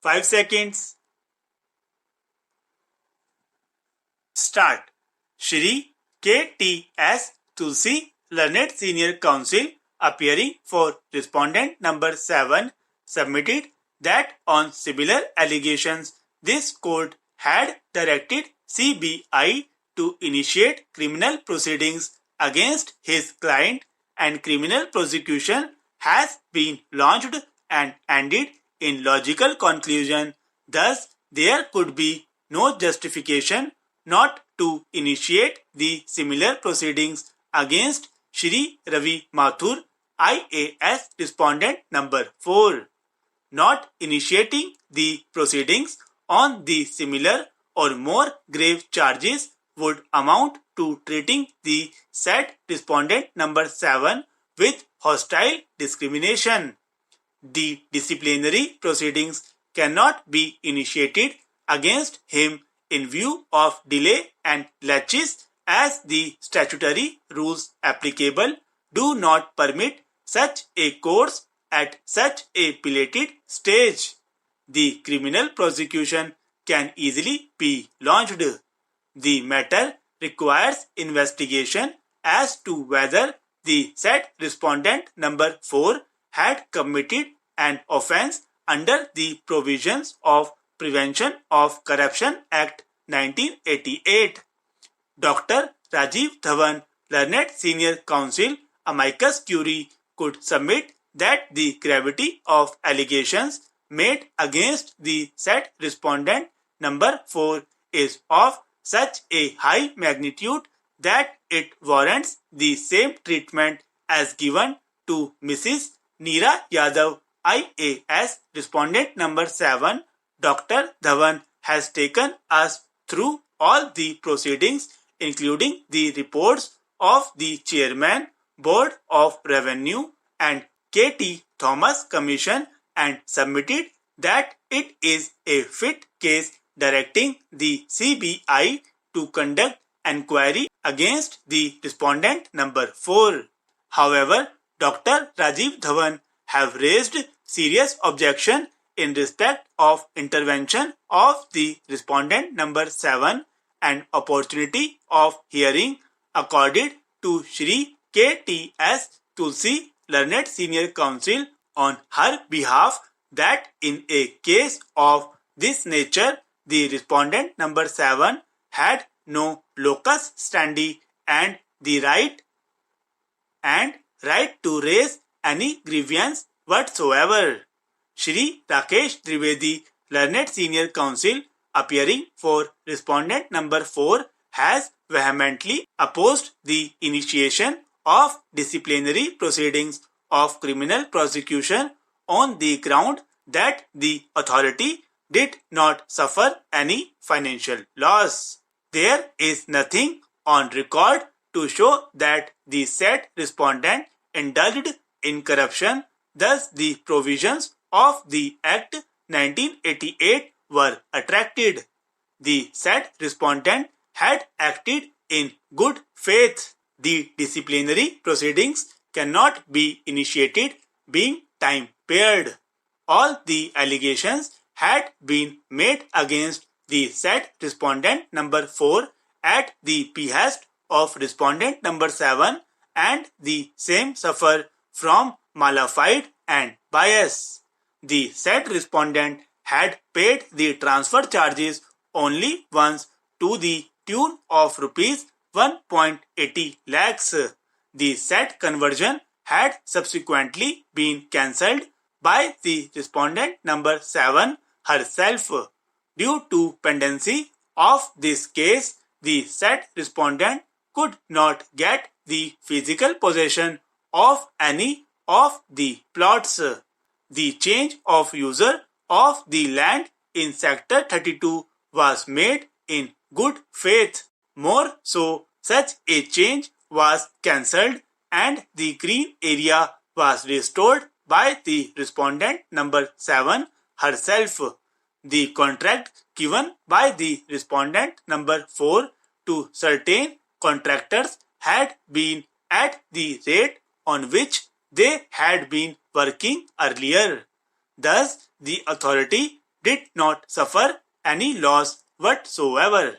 5 seconds. Start. Shri K.T.S. Tulsi, Learned Senior Counsel, appearing for respondent number 7, submitted that on similar allegations, this court had directed CBI to initiate criminal proceedings against his client, and criminal prosecution has been launched and ended in logical conclusion. Thus, there could be no justification not to initiate the similar proceedings against Shri Ravi Mathur, IAS respondent number 4. Not initiating the proceedings on the similar or more grave charges would amount to treating the said respondent number 7 with hostile discrimination. The disciplinary proceedings cannot be initiated against him in view of delay and laches, as the statutory rules applicable do not permit such a course at such a belated stage. The criminal prosecution can easily be launched. The matter requires investigation as to whether the said respondent number 4 had committed an offence under the provisions of Prevention of Corruption Act 1988. Dr. Rajiv Dhawan, Learned Senior Counsel, amicus curiae, could submit that the gravity of allegations made against the said respondent number 4 is of such a high magnitude that it warrants the same treatment as given to Mrs. Neera Yadav, IAS respondent number 7. Dr. Dhawan has taken us through all the proceedings, including the reports of the Chairman, Board of Revenue and K.T. Thomas Commission, and submitted that it is a fit case directing the CBI to conduct enquiry against the respondent number 4. However, Dr. Rajiv Dhawan have raised serious objection in respect of intervention of the respondent number 7 and opportunity of hearing accorded to Shri K.T.S. Tulsi, Learned Senior Counsel, on her behalf, that in a case of this nature, the respondent number 7 had no locus standi and the right to raise any grievance whatsoever. Shri Rakesh Trivedi, Learned Senior Counsel, appearing for respondent number 4, has vehemently opposed the initiation of disciplinary proceedings of criminal prosecution on the ground that the authority did not suffer any financial loss. There is nothing on record to show that the said respondent indulged in corruption. Thus, the provisions of the Act 1988 were attracted. The said respondent had acted in good faith. The disciplinary proceedings cannot be initiated being time-paired. All the allegations had been made against the said respondent number 4 at the behest of respondent number 7, and the same suffer from malafide and bias. The said respondent had paid the transfer charges only once to the tune of rupees 1.80 lakhs. The said conversion had subsequently been cancelled by the respondent number 7 herself. Due to pendency of this case, the said respondent could not get the physical possession of any of the plots. The change of user of the land in Sector 32 was made in good faith. More so, such a change was cancelled and the green area was restored by the respondent number 7 herself. The contract given by the respondent number 4 to certain contractors had been at the rate on which they had been working earlier. Thus, the authority did not suffer any loss whatsoever.